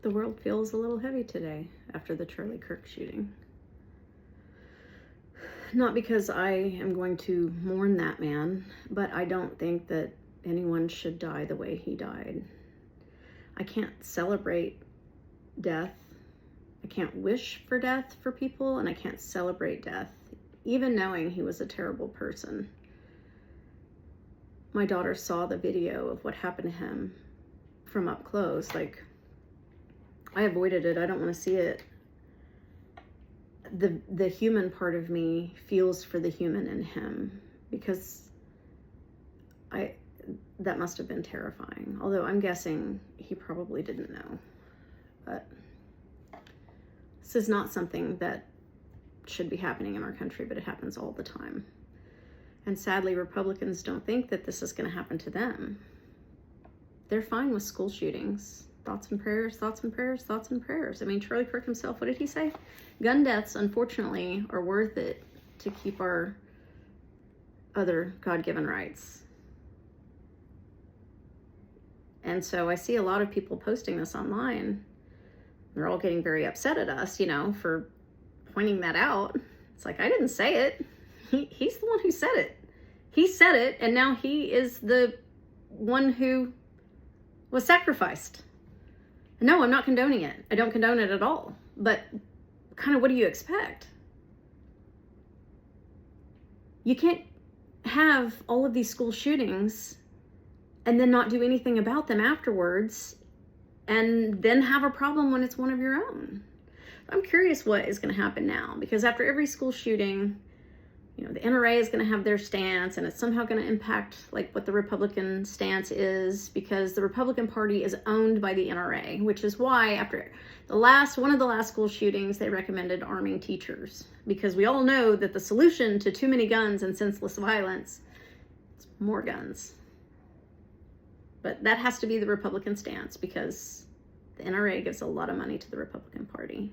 The world feels a little heavy today after the Charlie Kirk shooting. Not because I am going to mourn that man, but I don't think that anyone should die the way he died. I can't celebrate death. I can't wish for death for people, and I can't celebrate death, even knowing he was a terrible person. My daughter saw the video of what happened to him from up close. Like, I avoided it. I don't want to see it. The human part of me feels for the human in him, because that must have been terrifying. Although I'm guessing he probably didn't know. But this is not something that should be happening in our country, but it happens all the time. And sadly, Republicans don't think that this is going to happen to them. They're fine with school shootings. Thoughts and prayers, thoughts and prayers, thoughts and prayers. I mean, Charlie Kirk himself, what did he say? Gun deaths, unfortunately, are worth it to keep our other God-given rights. And so I see a lot of people posting this online. They're all getting very upset at us, for pointing that out. It's like, I didn't say it. He's the one who said it. He said it, and now he is the one who was sacrificed. No, I'm not condoning it. I don't condone it at all. But kind of, what do you expect? You can't have all of these school shootings and then not do anything about them afterwards, and then have a problem when it's one of your own. I'm curious what is going to happen now, because after every school shooting, the NRA is going to have their stance, and it's somehow going to impact like what the Republican stance is, because the Republican Party is owned by the NRA, which is why after one of the last school shootings, they recommended arming teachers, because we all know that the solution to too many guns and senseless violence is more guns. But that has to be the Republican stance, because the NRA gives a lot of money to the Republican Party.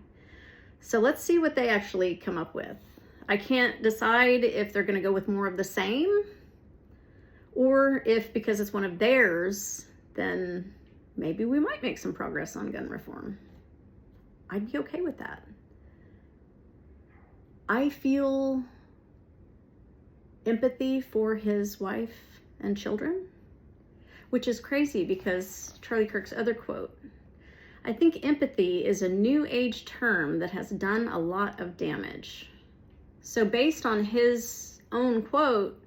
So let's see what they actually come up with. I can't decide if they're going to go with more of the same, or if, because it's one of theirs, then maybe we might make some progress on gun reform. I'd be okay with that. I feel empathy for his wife and children, which is crazy because Charlie Kirk's other quote, I think empathy is a new age term that has done a lot of damage. So based on his own quote,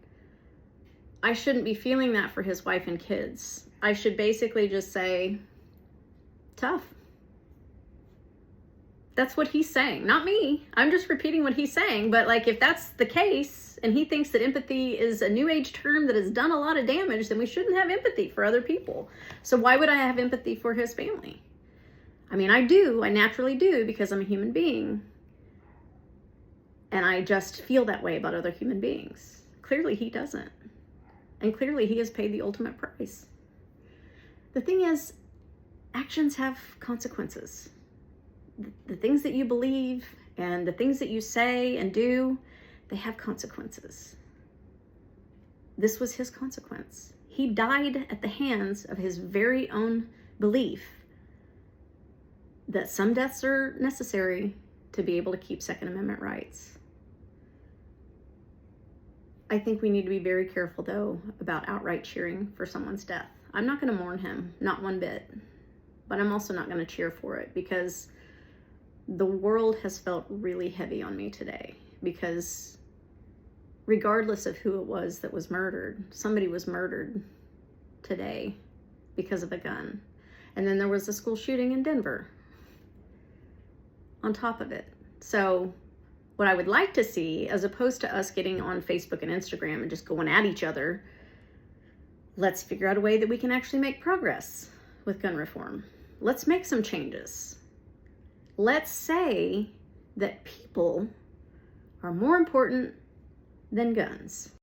I shouldn't be feeling that for his wife and kids. I should basically just say, tough. That's what he's saying, not me. I'm just repeating what he's saying. But like, if that's the case, and he thinks that empathy is a new age term that has done a lot of damage, then we shouldn't have empathy for other people. So why would I have empathy for his family? I mean, I do. I naturally do, because I'm a human being. And I just feel that way about other human beings. Clearly he doesn't. And clearly he has paid the ultimate price. The thing is, actions have consequences. The things that you believe and the things that you say and do, they have consequences. This was his consequence. He died at the hands of his very own belief that some deaths are necessary to be able to keep Second Amendment rights. I think we need to be very careful, though, about outright cheering for someone's death. I'm not going to mourn him, not one bit. But I'm also not going to cheer for it, because the world has felt really heavy on me today. Because regardless of who it was that was murdered, somebody was murdered today because of a gun. And then there was a school shooting in Denver on top of it. So what I would like to see, as opposed to us getting on Facebook and Instagram and just going at each other, let's figure out a way that we can actually make progress with gun reform. Let's make some changes. Let's say that people are more important than guns.